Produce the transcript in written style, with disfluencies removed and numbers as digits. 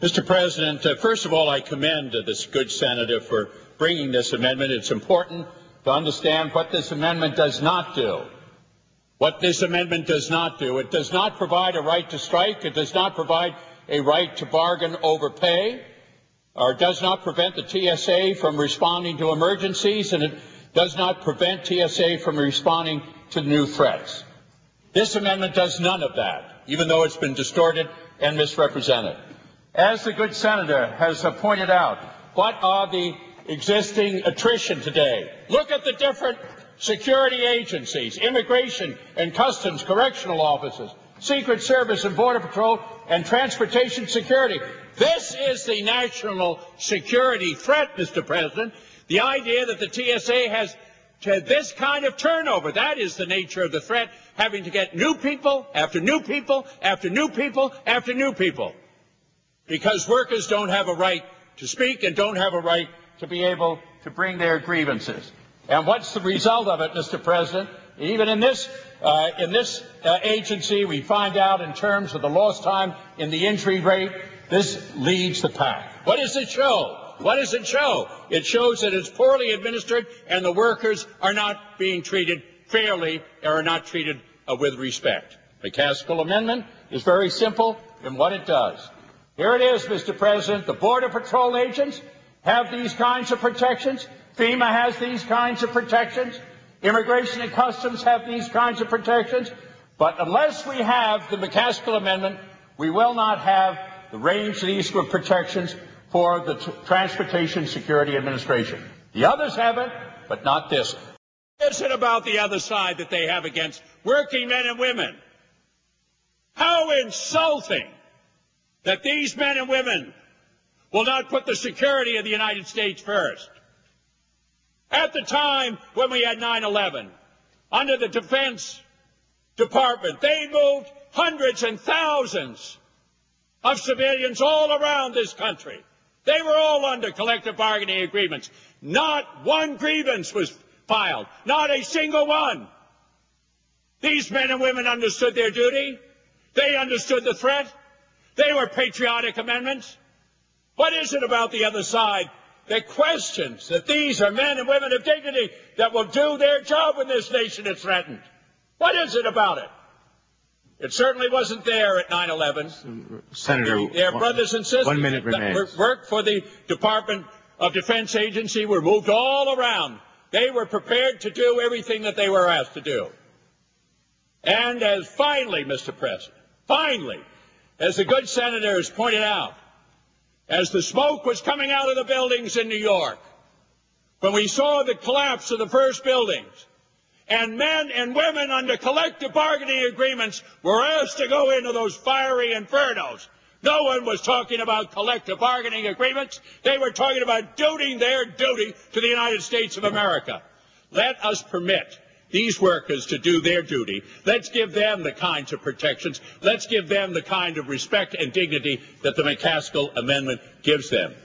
Mr. President, first of all, I commend this good senator for bringing this amendment. It's important to understand what this amendment does not do. What this amendment does not do. It does not provide a right to strike. It does not provide a right to bargain over pay, or does not prevent the TSA from responding to emergencies, and it does not prevent TSA from responding to new threats. This amendment does none of that, even though it's been distorted and misrepresented. As the good senator has pointed out, what are the existing attrition today? Look at the different security agencies, immigration and customs, correctional officers, Secret Service and Border Patrol, and transportation security. This is the national security threat, Mr. President. The idea that the TSA has this kind of turnover, that is the nature of the threat, having to get new people after new people after new people after new people. Because workers don't have a right to speak and don't have a right to be able to bring their grievances. And what's the result of it, Mr. President? Even in this agency, we find out in terms of the lost time in the injury rate, this leads the pack. What does it show? What does it show? It shows that it's poorly administered and the workers are not being treated fairly or are not treated with respect. The McCaskill Amendment is very simple in what it does. Here it is, Mr. President. The Border Patrol agents have these kinds of protections. FEMA has these kinds of protections. Immigration and Customs have these kinds of protections. But unless we have the McCaskill Amendment, we will not have the range of these protections for the Transportation Security Administration. The others have it, but not this. What is it about the other side that they have against working men and women? How insulting that these men and women will not put the security of the United States first. At the time when we had 9/11, under the Defense Department, they moved hundreds and thousands of civilians all around this country. They were all under collective bargaining agreements. Not one grievance was filed, not a single one. These men and women understood their duty. They understood the threat. They were patriotic amendments. What is it about the other side that questions that these are men and women of dignity that will do their job when this nation is threatened? What is it about it? It certainly wasn't there at 9/11. Senator, their brothers and sisters 1 minute remains. That worked for the Department of Defense Agency were moved all around. They were prepared to do everything that they were asked to do. And as finally, Mr. President, finally, as the good senator has pointed out, as the smoke was coming out of the buildings in New York, when we saw the collapse of the first buildings, and men and women under collective bargaining agreements were asked to go into those fiery infernos, no one was talking about collective bargaining agreements. They were talking about doing their duty to the United States of America. Let us permit these workers to do their duty. Let's give them the kinds of protections. Let's give them the kind of respect and dignity that the McCaskill Amendment gives them.